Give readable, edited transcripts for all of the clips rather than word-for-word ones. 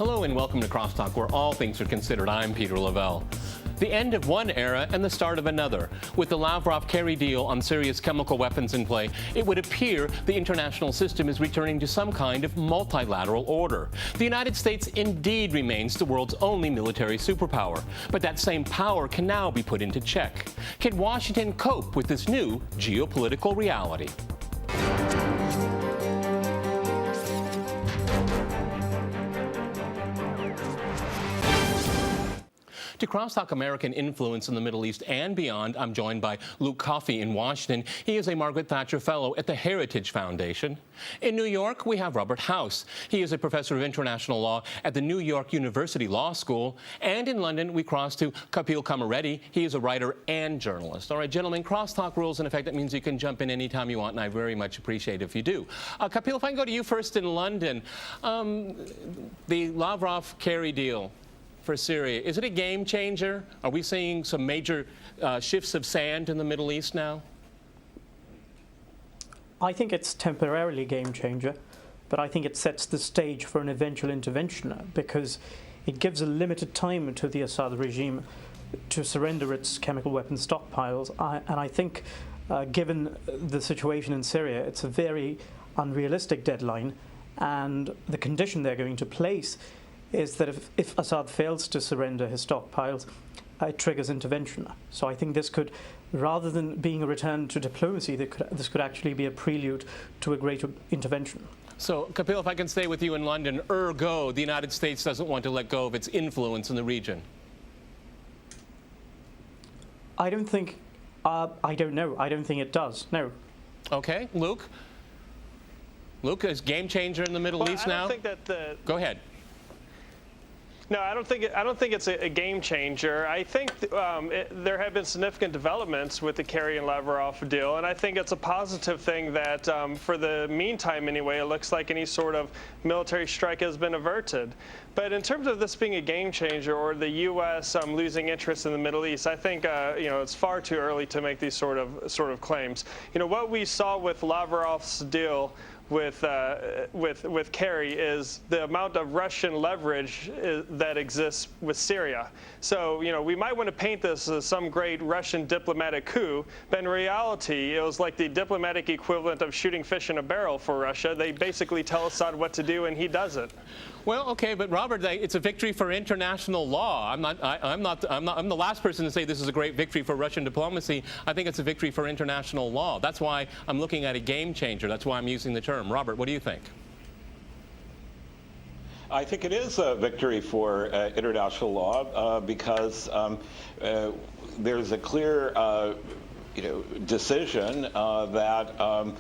Hello and welcome to CrossTalk, where all things are considered. I'm Peter Lavelle. The end of one era and the start of another. With the Lavrov-Kerry deal on Syria's chemical weapons in play, it would appear the international system is returning to some kind of multilateral order. The United States indeed remains the world's only military superpower, but that same power can now be put into check. Can Washington cope with this new geopolitical reality? To CrossTalk American influence in the Middle East and beyond, I'm joined by Luke Coffey in Washington. He is a Margaret Thatcher Fellow at the Heritage Foundation. In New York, we have Robert Howse. He is a professor of international law at the New York University Law School. And in London, we cross to Kapil Komireddi. He is a writer and journalist. All right, gentlemen, CrossTalk rules in effect. That means you can jump in anytime you want, and I very much appreciate it if you do. Kapil, if I can go to you first in London. The Lavrov-Kerry deal for Syria, is it a game changer? Are we seeing some major shifts of sand in the Middle East now? I think it's temporarily a game changer, but I think it sets the stage for an eventual intervention because it gives a limited time to the Assad regime to surrender its chemical weapons stockpiles. And I think, given the situation in Syria, it's a very unrealistic deadline, and the condition they're going to place is that if Assad fails to surrender his stockpiles, it triggers intervention. So I think this could, rather than being a return to diplomacy, this could actually be a prelude to a greater intervention. So, Kapil, if I can stay with you in London, ergo, the United States doesn't want to let go of its influence in the region. I don't think, I don't know. I don't think it does, no. Okay, Luke? Luke, is game changer in the Middle East now? I don't think that Go ahead. No, I don't think it's a game changer. I think there have been significant developments with the Kerry and Lavrov deal, and I think it's a positive thing that, for the meantime anyway, it looks like any sort of military strike has been averted. But in terms of this being a game changer or the U.S. Losing interest in the Middle East, I think it's far too early to make these sort of claims. What we saw with Lavrov's deal with Kerry is the amount of Russian leverage that exists with Syria. So, we might want to paint this as some great Russian diplomatic coup, but in reality, it was like the diplomatic equivalent of shooting fish in a barrel for Russia. They basically tell Assad what to do, and he does it. Well, okay, but Robert, it's a victory for international law. I'm the last person to say this is a great victory for Russian diplomacy. I think it's a victory for international law. That's why I'm looking at a game changer. That's why I'm using the term. Robert, what do you think? I think it is a victory for international law because there's a clear decision that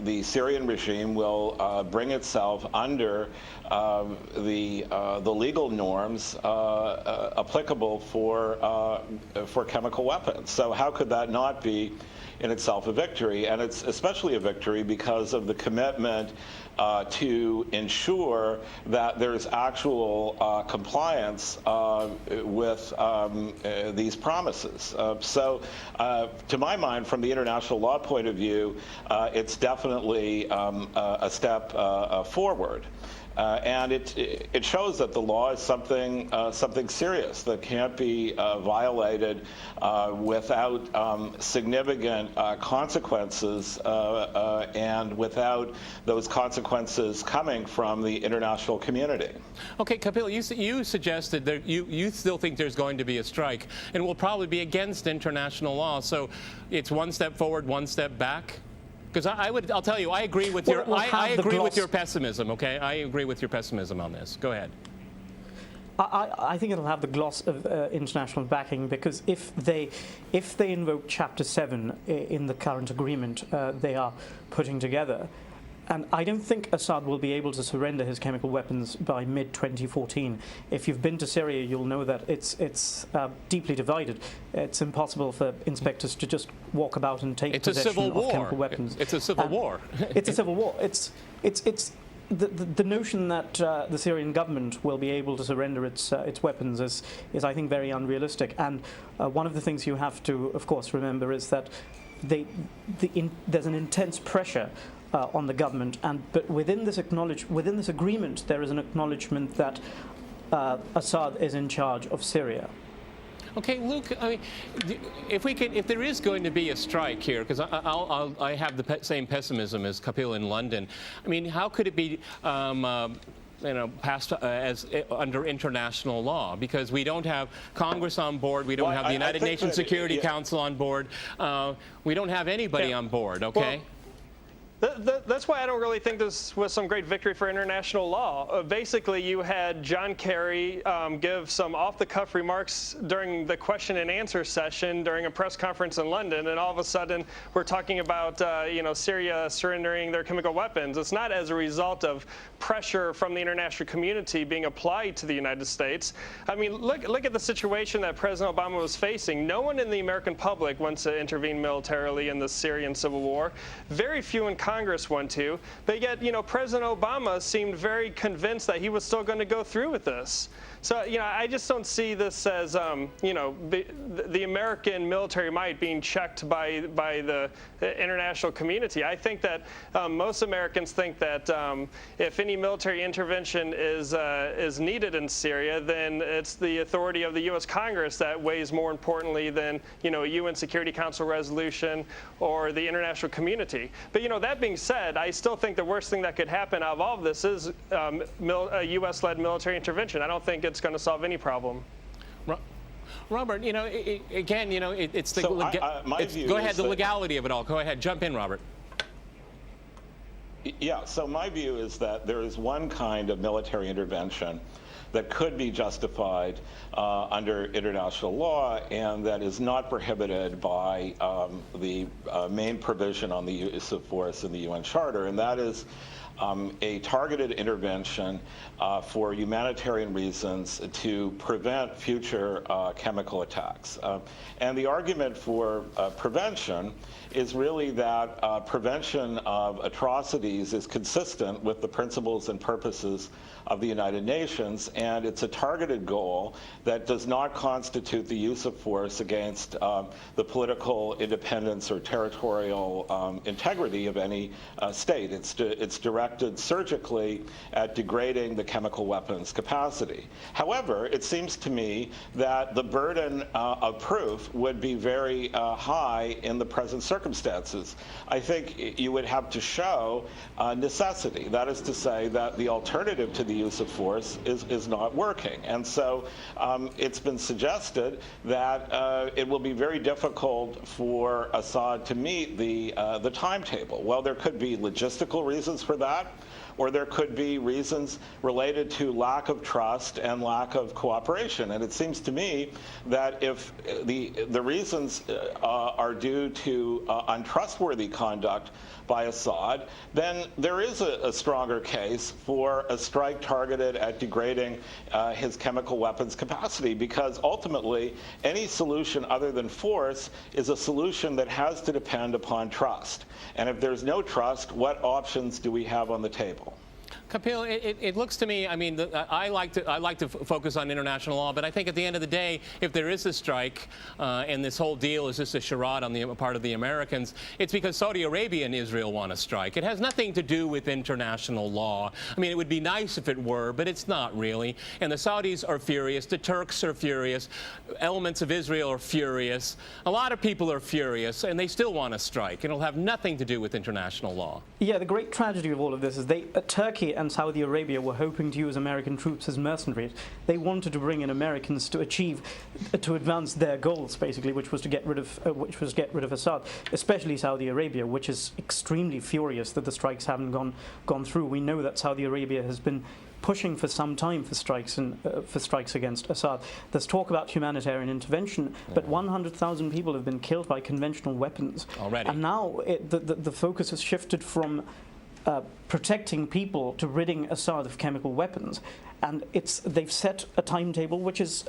the Syrian regime will bring itself under the legal norms applicable for chemical weapons. So how could that not be in itself a victory? And it's especially a victory because of the commitment to ensure that there's actual compliance with these promises. So to my mind, from the international law point of view, it's definitely a step forward. And it shows that the law is something serious that can't be violated without significant consequences and without those consequences coming from the international community. Okay, Kapil, you suggested that you still think there's going to be a strike and will probably be against international law. So it's one step forward, one step back. Because I'll tell you, I agree with your, I agree with your pessimism. Okay, I agree with your pessimism on this. Go ahead. I think it'll have the gloss of international backing because if they invoke Chapter 7 in the current agreement they are putting together, and I don't think Assad will be able to surrender his chemical weapons by mid-2014. If you've been to Syria, you'll know that it's deeply divided. It's impossible for inspectors to just walk about and take possession of chemical weapons. It's a civil war. It's a civil war. It's the notion that the Syrian government will be able to surrender its weapons is I think very unrealistic. And one of the things you have to, of course, remember is that there's an intense pressure on the government. But within this agreement, there is an acknowledgement that Assad is in charge of Syria. Okay, Luke. I mean, if there is going to be a strike here, because I have the same pessimism as Kapil in London. I mean, how could it be? Passed as under international law, because we don't have Congress on board, we don't have the United Nations Security Council on board, we don't have anybody on board. Okay. That's why I don't really think this was some great victory for international law. Basically, you had John Kerry give some off-the-cuff remarks during the question and answer session during a press conference in London, and all of a sudden we're talking about Syria surrendering their chemical weapons. It's not as a result of pressure from the international community being applied to the United States. I mean, look at the situation that President Obama was facing. No one in the American public wants to intervene militarily in the Syrian civil war. Very few in Congress want to, but yet, President Obama seemed very convinced that he was still going to go through with this. So, I just don't see this as, the American military might being checked by the international community. I think that most Americans think that if any military intervention is needed in Syria, then it's the authority of the U.S. Congress that weighs more importantly than, a UN Security Council resolution or the international community. But, that being said, I still think the worst thing that could happen out of all of this is a U.S.-led military intervention. I don't think it's going to solve any problem. Robert, it's the go ahead, the legality of it all. Go ahead, jump in, Robert. Yeah, so my view is that there is one kind of military intervention that could be justified under international law and that is not prohibited by the main provision on the use of force in the UN Charter, and that is a targeted intervention for humanitarian reasons to prevent future chemical attacks. And the argument for prevention is really that prevention of atrocities is consistent with the principles and purposes of the United Nations, and it's a targeted goal that does not constitute the use of force against the political independence or territorial integrity of any state. It's directed surgically at degrading the chemical weapons capacity. However, it seems to me that the burden of proof would be very high in the present circumstances. I think you would have to show necessity. That is to say that the alternative to the use of force is not working. And so it's been suggested that it will be very difficult for Assad to meet the timetable. Well, there could be logistical reasons for that, or there could be reasons related to lack of trust and lack of cooperation. And it seems to me that if the reasons are due to untrustworthy conduct by Assad, then there is a stronger case for a strike targeted at degrading his chemical weapons capacity, because ultimately any solution other than force is a solution that has to depend upon trust. And if there's no trust, what options do we have on the table? Kapil, it looks to me, I mean, I like to focus on international law, but I think at the end of the day, if there is a strike and this whole deal is just a charade on the part of the Americans, it's because Saudi Arabia and Israel want to strike. It has nothing to do with international law. I mean, it would be nice if it were, but it's not really. And the Saudis are furious. The Turks are furious. Elements of Israel are furious. A lot of people are furious, and they still want to strike. It'll have nothing to do with international law. Yeah, the great tragedy of all of this is Turkey and Saudi Arabia were hoping to use American troops as mercenaries. They wanted to bring in Americans to advance their goals, basically, which was to get rid of Assad. Especially Saudi Arabia, which is extremely furious that the strikes haven't gone through. We know that Saudi Arabia has been pushing for some time for strikes against Assad. There's talk about humanitarian intervention, but 100,000 people have been killed by conventional weapons already. And now the focus has shifted from protecting people to ridding Assad of chemical weapons, and they've set a timetable which is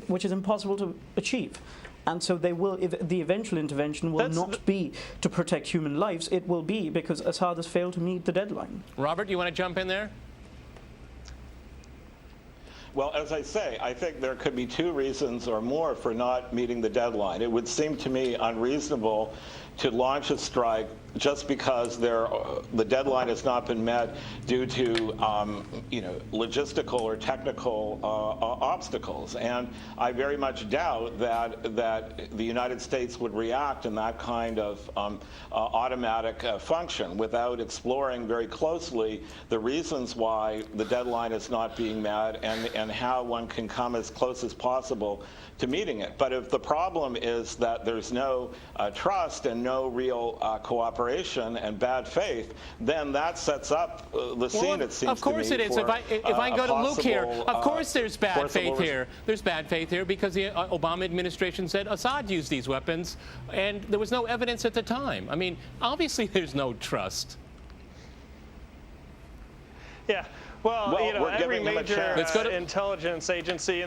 impossible to achieve. And so the eventual intervention will not be to protect human lives. It will be because Assad has failed to meet the deadline. Robert, you want to jump in there? Well, as I say, I think there could be two reasons or more for not meeting the deadline. It would seem to me unreasonable to launch a strike just because the deadline has not been met due to logistical or technical obstacles. And I very much doubt that the United States would react in that kind of automatic function without exploring very closely the reasons why the deadline is not being met and how one can come as close as possible to meeting it. But if the problem is that there's no trust and no real cooperation and bad faith, then that sets up the scene, it seems to me. Of course it is. If I go to Luke here, of course there's bad faith here. There's bad faith here because the Obama administration said Assad used these weapons, and there was no evidence at the time. I mean, obviously there's no trust. Yeah. Well, every major intelligence agency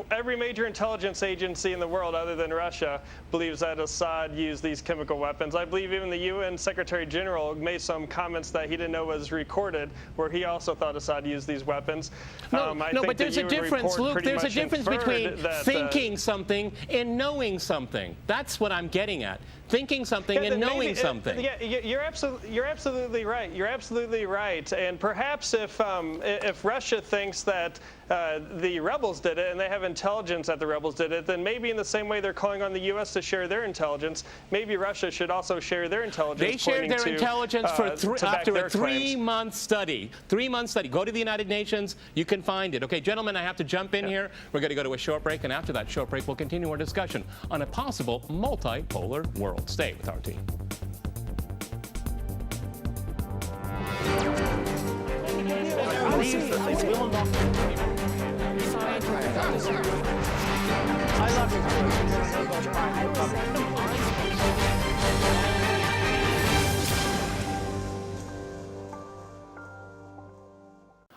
every major intelligence agency in the world, other than Russia, believes that Assad used these chemical weapons. I believe even the UN Secretary General made some comments that he didn't know was recorded, where he also thought Assad used these weapons. But there's a difference, Luke. There's a difference between thinking something and knowing something. That's what I'm getting at. Thinking something and knowing something. Yeah, you're absolutely right. You're absolutely right. And perhaps if Russia thinks that the rebels did it and they have intelligence that the rebels did it, then maybe in the same way they're calling on the U.S. to share their intelligence, maybe Russia should also share their intelligence. They shared their intelligence after a 3-month study. 3-month study. Go to the United Nations. You can find it. Okay, gentlemen, I have to jump in here. We're going to go to a short break, and after that short break, we'll continue our discussion on a possible multipolar world. Stay with our team.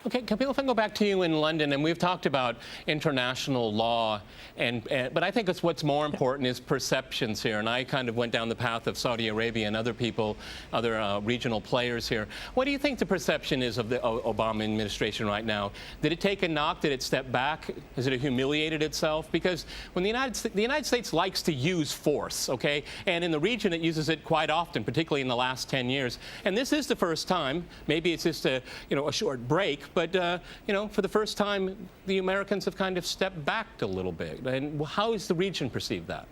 Okay, Kapil, if I go back to you in London, and we've talked about international law, but I think what's more important is perceptions here. And I kind of went down the path of Saudi Arabia and other people, other regional players here. What do you think the perception is of the Obama administration right now? Did it take a knock? Did it step back? Has it humiliated itself? Because when the United States likes to use force, okay, and in the region it uses it quite often, particularly in the last 10 years. And this is the first time. Maybe it's just a short break. But, for the first time, the Americans have kind of stepped back a little bit. And how has the region perceived that?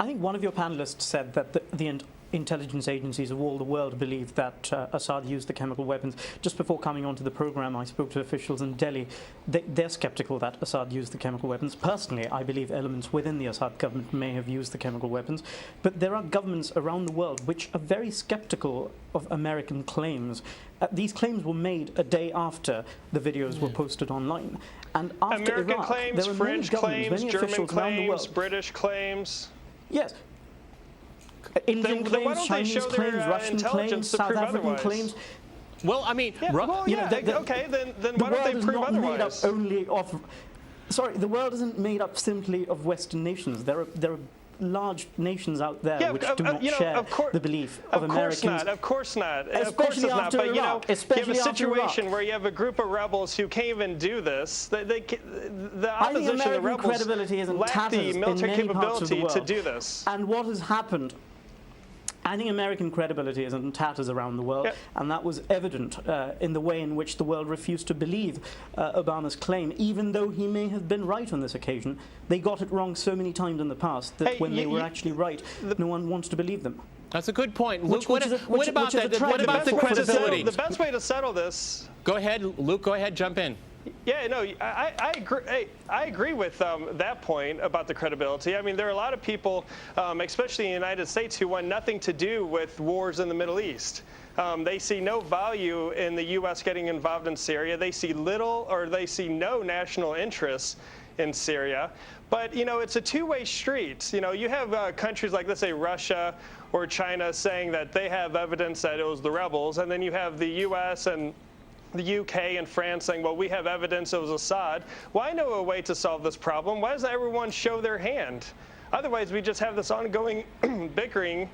I think one of your panelists said that the intelligence agencies of all the world believe that Assad used the chemical weapons. Just before coming onto the program, I spoke to officials in Delhi. They're skeptical that Assad used the chemical weapons. Personally, I believe elements within the Assad government may have used the chemical weapons. But there are governments around the world which are very skeptical of American claims. These claims were made a day after the videos were posted online. And after American Iraq, claims, there were French many claims, German claims, world. British claims. Yes. Indian claims, Chinese claims, Russian claims, South African claims. Well, I mean, okay, then why don't they prove otherwise? The world isn't made up simply of Western nations. There are large nations out there which do not share the belief of Americans. Of course not. Especially after Iraq. You have a situation where you have a group of rebels who can't even do this. The opposition, the rebels, lack the military capability to do this. And what has happened? I think American credibility is in tatters around the world, and that was evident in the way in which the world refused to believe Obama's claim, even though he may have been right on this occasion. They got it wrong so many times in the past that when they were actually right, no one wants to believe them. That's a good point. Luke, what about the credibility? The best way to settle this... Go ahead, Luke, go ahead, jump in. Yeah, no, I agree. I agree with that point about the credibility. I mean, there are a lot of people, especially in the United States, who want nothing to do with wars in the Middle East. They see no value in the U.S. getting involved in Syria. They see little or they see no national interest in Syria. But, it's a two-way street. You have countries like, let's say, Russia or China saying that they have evidence that it was the rebels, and then you have the U.S. and the UK and France saying, well, we have evidence it was Assad. Well, I know a way to solve this problem. Why doesn't everyone show their hand? Otherwise, we just have this ongoing bickering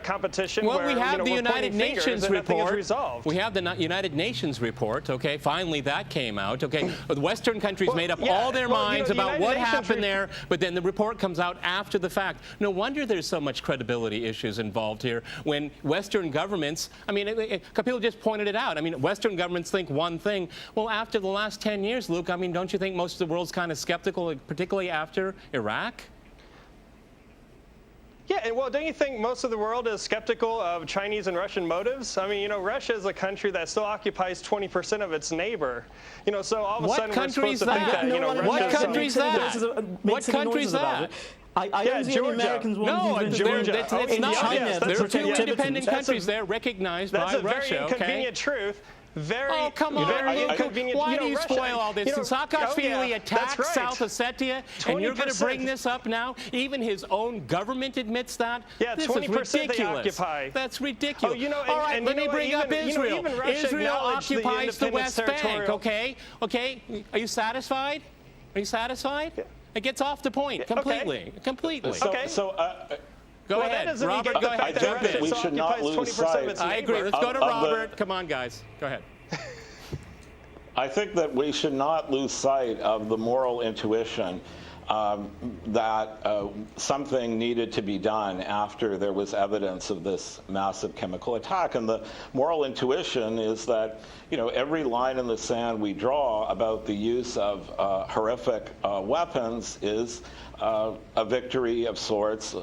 competition. Well, where, we have the United Nations report. Resolved. We have the United Nations report. Okay, finally that came out. Okay, the Western countries made up all their minds about what happened there, but then the report comes out after the fact. No wonder there's so much credibility issues involved here when Western governments, I mean, Kapil just pointed it out. I mean, Western governments think one thing. Well, after the last 10 years, Luke, I mean, don't you think most of the world's kind of skeptical, particularly after Iraq? Yeah, and well, don't you think most of the world is skeptical of Chinese and Russian motives? I mean, Russia is a country that still occupies 20% of its neighbor. So all of a sudden we're supposed to think that, What country is that? What country is that? I don't see any Americans wanting to Georgia. It's not. China. There are two independent countries there recognized by Russia. That's a very inconvenient truth. Oh, come on, Luke. Why do you spoil all this? Saakashvili attacked South Ossetia, and you're going to bring this up now? Even his own government admits that? Yeah, this 20% is ridiculous. they occupy. That's ridiculous. Oh, all right, let me bring up Israel. Israel occupies the West Bank, okay? Okay, are you satisfied? Are you satisfied? Yeah. It gets off the point completely. Completely. Go ahead, Robert, go ahead. I think that we should not lose sight. I agree. Let's go to Robert. Come on, guys. Go ahead. I think that we should not lose sight of the moral intuition that something needed to be done after there was evidence of this massive chemical attack. And the moral intuition is that, every line in the sand we draw about the use of horrific weapons is a victory of sorts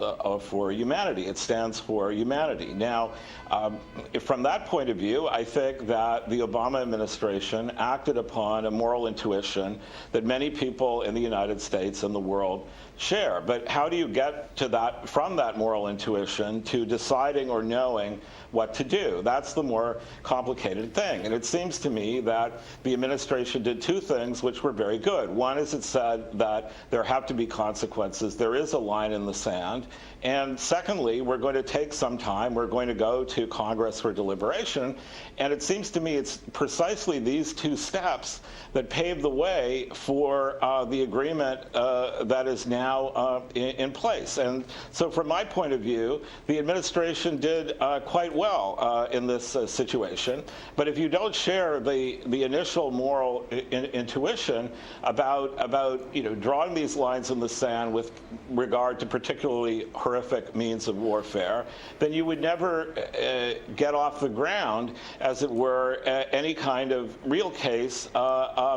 for humanity. It stands for humanity. Now, from that point of view, I think that the Obama administration acted upon a moral intuition that many people in the United States and the world share. But how do you get to that, from that moral intuition to deciding or knowing what to do? That's the more complicated thing. And it seems to me that the administration did two things which were very good. One is it said that there have to be consequences. There is a line in the sand. And secondly, we're going to take some time. We're going to go to Congress for deliberation. And it seems to me it's precisely these two steps that pave the way for the agreement that is now in place. And so from my point of view, the administration did quite well in this situation. But if you don't share the initial moral intuition about drawing these lines in the sand with regard to particularly horrific means of warfare, then you would never get off the ground, as it were, any kind of real case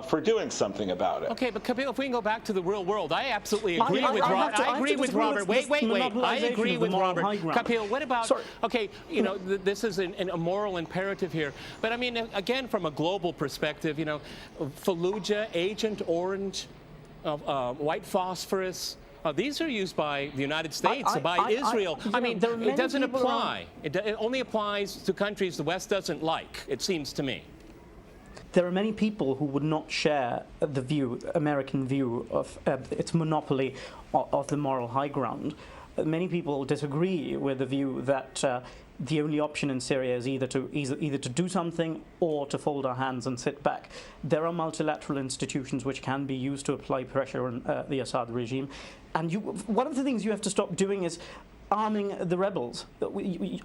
for doing something about it. Okay, but Kapil, if we can go back to the real world, I absolutely agree with Robert. I agree with Robert. Wait. I agree with Robert. Kapil, what about, okay, this is a moral imperative here. But I mean, again, from a global perspective, Fallujah, Agent Orange, white phosphorus, these are used by the United States, by Israel. I mean, it doesn't apply. It only applies to countries the West doesn't like, it seems to me. There are many people who would not share the American view of its monopoly of the moral high ground. Many people disagree with the view that the only option in Syria is either to do something or to fold our hands and sit back. There are multilateral institutions which can be used to apply pressure on the Assad regime. And one of the things you have to stop doing is arming the rebels.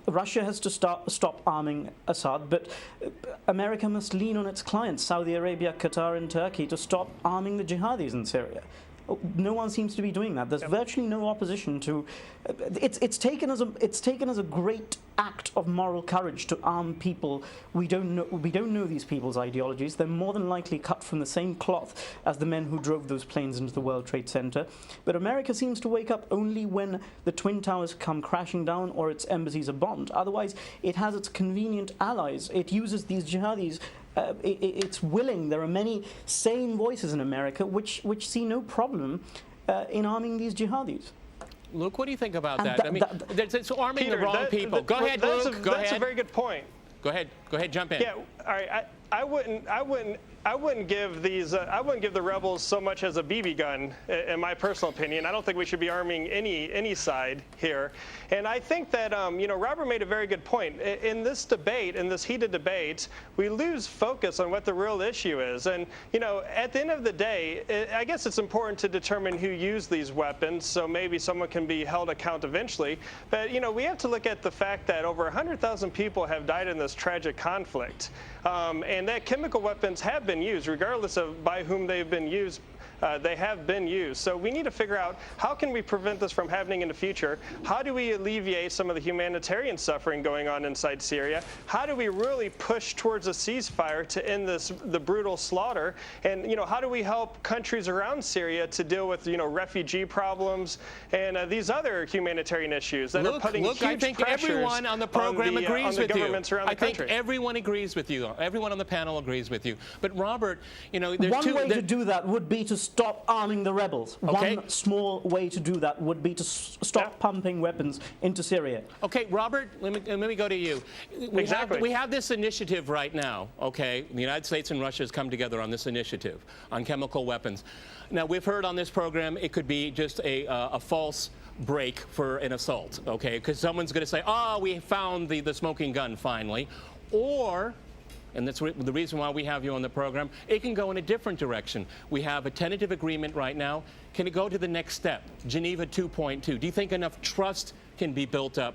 Russia has to stop arming Assad, but America must lean on its clients, Saudi Arabia, Qatar, and Turkey, to stop arming the jihadis in Syria. No one seems to be doing that. There's virtually no opposition to. It's taken as a great act of moral courage to arm people. We don't know these people's ideologies. They're more than likely cut from the same cloth as the men who drove those planes into the World Trade Center. But America seems to wake up only when the Twin Towers come crashing down or its embassies are bombed. Otherwise, it has its convenient allies. It uses these jihadis. It's willing. There are many sane voices in America which see no problem in arming these jihadis. Luke, what do you think about that? I mean, it's arming the wrong people. Go ahead, Luke. Go ahead. That's a very good point. Go ahead. Jump in. Yeah. All right. I wouldn't I wouldn't give the rebels so much as a BB gun, in my personal opinion. I don't think we should be arming any side here. And I think that Robert made a very good point. In this debate, in this heated debate, we lose focus on what the real issue is. And at the end of the day, I guess it's important to determine who used these weapons, so maybe someone can be held account eventually. But we have to look at the fact that over 100,000 people have died in this tragic conflict, and that chemical weapons have been used, regardless of by whom they've been used. They have been used. So we need to figure out, how can we prevent this from happening in the future? How do we alleviate some of the humanitarian suffering going on inside Syria? How do we really push towards a ceasefire to end the brutal slaughter? And how do we help countries around Syria to deal with refugee problems and these other humanitarian issues that are putting huge I think pressures everyone on the program agrees with you. I think everyone agrees with you. Everyone on the panel agrees with you. But Robert, there's one way to do that would be to stop arming the rebels. Okay. One small way to do that would be to stop pumping weapons into Syria. Okay, Robert, let me go to you. We have this initiative right now, okay? The United States and Russia has come together on this initiative on chemical weapons. Now, we've heard on this program it could be just a false break for an assault, okay? Because someone's going to say, oh, we found the smoking gun finally. Or, and that's the reason why we have you on the program, it can go in a different direction. We have a tentative agreement right now. Can it go to the next step, Geneva 2.2? Do you think enough trust can be built up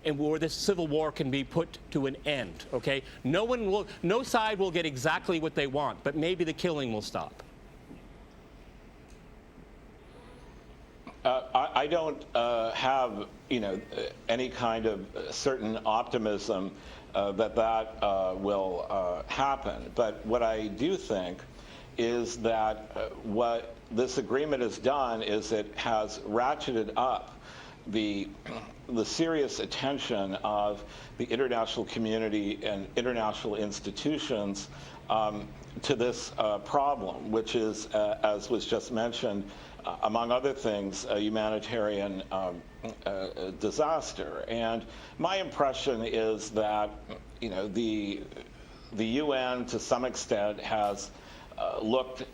and where this civil war can be put to an end, okay? No side will get exactly what they want, but maybe the killing will stop. I don't have, any kind of certain optimism that will happen. But what I do think is that what this agreement has done is it has ratcheted up the serious attention of the international community and international institutions to this problem, which is, as was just mentioned, among other things, a humanitarian disaster. And my impression is that, the UN to some extent has looked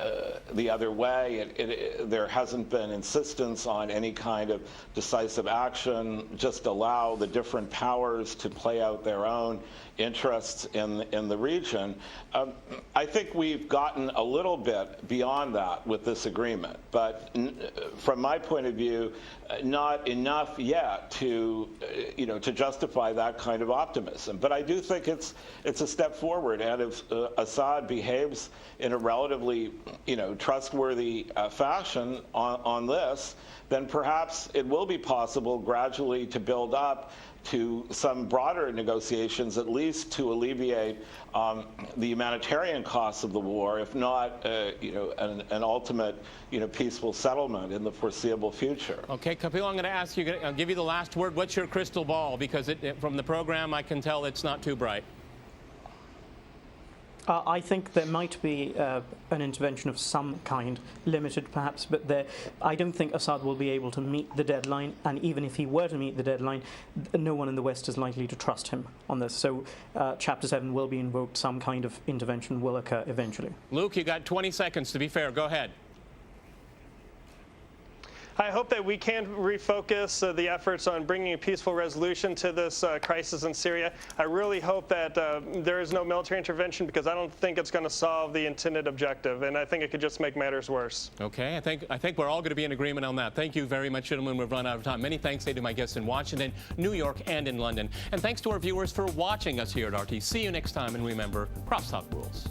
the other way. There hasn't been insistence on any kind of decisive action, just allow the different powers to play out their own interests in the region. I think we've gotten a little bit beyond that with this agreement, but from my point of view, not enough yet to to justify that kind of optimism. But I do think it's a step forward, and if Assad behaves in a relatively trustworthy fashion on this, then perhaps it will be possible gradually to build up to some broader negotiations, at least to alleviate the humanitarian costs of the war, if not, an ultimate, peaceful settlement in the foreseeable future. Okay, Kapil, I'm going to ask you. I'll give you the last word. What's your crystal ball? Because from the program, I can tell it's not too bright. I think there might be an intervention of some kind, limited perhaps, but I don't think Assad will be able to meet the deadline, and even if he were to meet the deadline, no one in the West is likely to trust him on this. So Chapter 7 will be invoked, some kind of intervention will occur eventually. Luke, you got 20 seconds to be fair. Go ahead. I hope that we can refocus the efforts on bringing a peaceful resolution to this crisis in Syria. I really hope that there is no military intervention, because I don't think it's going to solve the intended objective, and I think it could just make matters worse. Okay, I think we're all going to be in agreement on that. Thank you very much, gentlemen. We've run out of time. Many thanks to my guests in Washington, New York, and in London. And thanks to our viewers for watching us here at RT. See you next time, and remember, CrossTalk rules.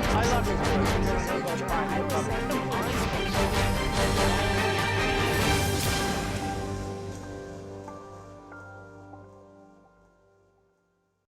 I love you.